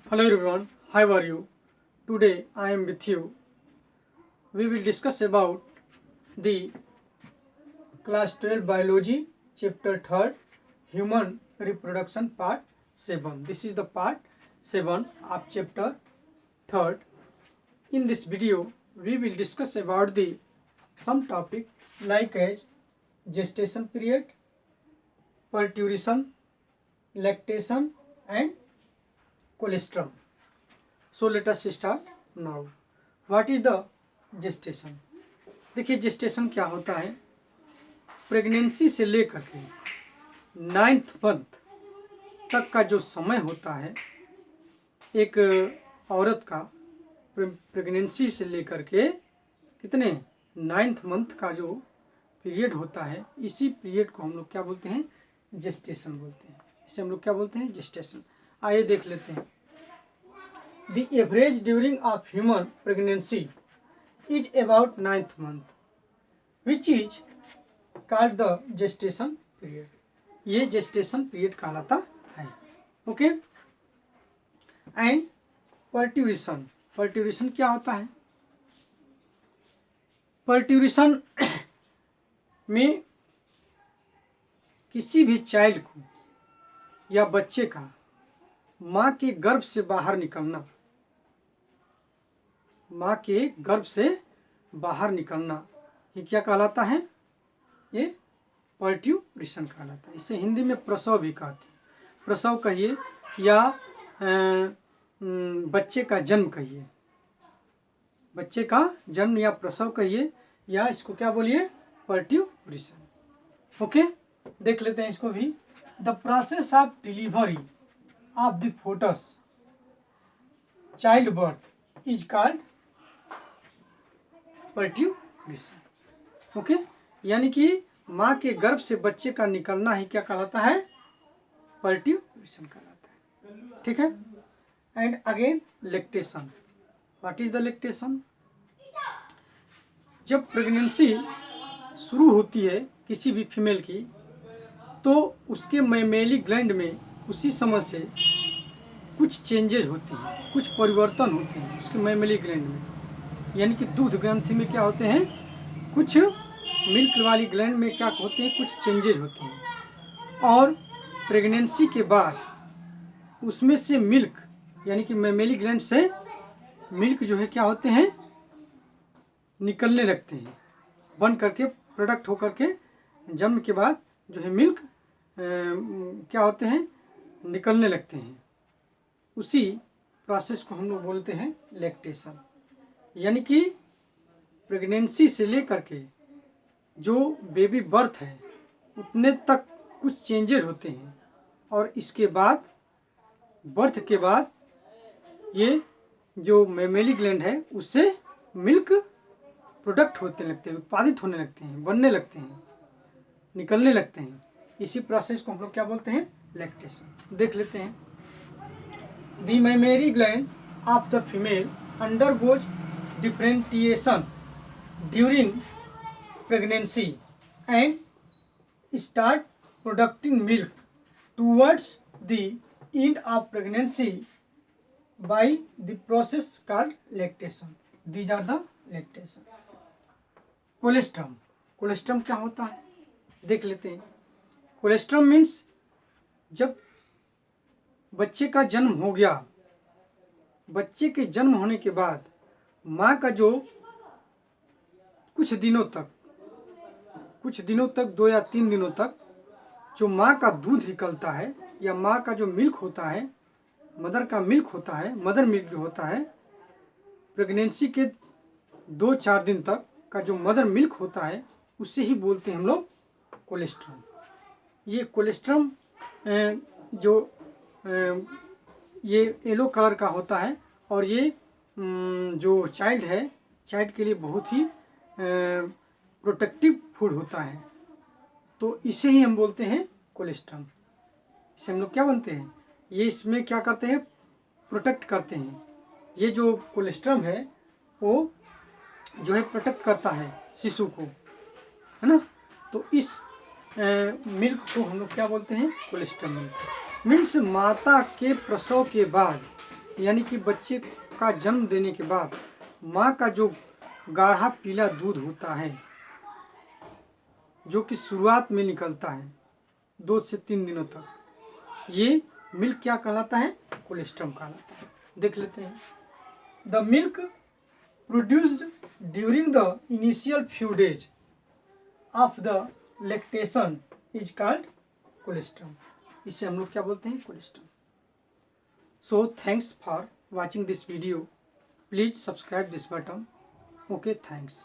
Hello everyone, how are you? Today I am with you. We will discuss about the class 12 biology chapter 3rd human reproduction part 7. This is the part 7 of chapter 3rd. In this video we will discuss about the some topic like as gestation period, parturition, lactation and colostrum. So let us start now. What is the gestation? देखिए gestation क्या होता है। Pregnancy से लेकर के 9th month तक का जो समय होता है एक औरत का, प्रेगनेंसी से लेकर के कितने 9th मंथ का जो पीरियड होता है, इसी पीरियड को हम लोग क्या बोलते हैं, जेस्टेशन बोलते हैं। इसे हम लोग क्या बोलते हैं, जेस्टेशन। आइए देख लेते हैं। The average during of human pregnancy is about 9th month, which is called the gestation period. ये gestation period कहलाता है। ओके। एंड पर्ट्यूरेशन, पर्ट्यूरेशन क्या होता है? पर्ट्यूरेशन में किसी भी चाइल्ड को या बच्चे का माँ के गर्भ से बाहर निकलना, माँ के गर्भ से बाहर निकलना, ये क्या कहलाता है? ये पर्ट्यूरेशन कहलाता है। इसे हिंदी में प्रसव भी कहते हैं। प्रसव कहिए या बच्चे का जन्म कहिए, बच्चे का जन्म या प्रसव कहिए, या इसको क्या बोलिए, पर्ट्यूरेशन। ओके, देख लेते हैं इसको भी। The process of delivery of the foetus child birth is called parturition. Okay, यानी कि माँ के गर्भ से बच्चे का निकलना ही क्या कहलाता है, पर्ट्यूरेशन कहलाता है। ठीक है। And again lactation. What is the lactation? जब प्रेगनेंसी शुरू होती है किसी भी फीमेल की, तो उसके मैमेली ग्लैंड में उसी समय से कुछ चेंजेस होते हैं, कुछ परिवर्तन होते हैं उसके मैमेली ग्लैंड में। यानी कि दूध ग्रंथि में क्या होते हैं, कुछ मिल्क वाली ग्लैंड में क्या होते हैं, कुछ चेंजेस होते हैं। और प्रेगनेंसी के बाद उसमें से मिल्क, यानी कि मैमेली ग्लैंड से मिल्क जो है क्या होते हैं, निकलने लगते हैं, बन करके प्रोडक्ट होकर के जन्म के बाद जो है मिल्क क्या होते हैं, निकलने लगते हैं। उसी प्रोसेस को हम लोग बोलते हैं लैक्टेशन। यानी कि प्रेगनेंसी से लेकर के जो बेबी बर्थ है उतने तक कुछ चेंजेस होते हैं, और इसके बाद बर्थ के बाद ये जो मैमेली ग्लैंड है उससे मिल्क प्रोडक्ट होते लगते हैं, उत्पादित होने लगते हैं, बनने लगते हैं, निकलने लगते हैं। इसी प्रोसेस को हम लोग क्या बोलते हैं, लैक्टेशन। देख लेते हैं। The mammary gland of the female undergoes differentiation during pregnancy and start producing milk towards the end of pregnancy by the process called lactation. These are the lactation. Colostrum, colostrum क्या होता है, देख लेते हैं। Colostrum means जब बच्चे का जन्म हो गया, बच्चे के जन्म होने के बाद माँ का जो कुछ दिनों तक 2 या 3 दिनों तक जो माँ का दूध निकलता है, या माँ का जो मिल्क होता है, मदर का मिल्क होता है, मदर मिल्क जो होता है, प्रेगनेंसी के 2-4 दिन तक का जो मदर मिल्क होता है, उसे ही बोलते हैं हम लोग कोलेस्ट्रम। ये कोलेस्ट्रम जो ये येलो कलर का होता है, और ये जो चाइल्ड है, चाइल्ड के लिए बहुत ही प्रोटेक्टिव फूड होता है, तो इसे ही हम बोलते हैं कोलेस्ट्रम। इसे हम लोग क्या बनते हैं, ये इसमें क्या करते हैं, प्रोटेक्ट करते हैं। ये जो कोलेस्ट्रम है वो जो है प्रोटेक्ट करता है शिशु को, है ना। तो इस मिल्क को हम लोग क्या बोलते हैं, कोलेस्ट्रम मिल्क। मीन्स माता के प्रसव के बाद यानी कि बच्चे का जन्म देने के बाद माँ का जो गाढ़ा पीला दूध होता है, जो कि शुरुआत में निकलता है 2 से 3 दिनों तक, ये मिल्क क्या कहलाता है? कोलेस्ट्रम कहलाता है। देख लेते हैं। The milk produced during the initial few days of the lactation is called colostrum. इसे हम लोग क्या बोलते हैं? Colostrum. So thanks for watching this video. Please subscribe this button. Okay, thanks.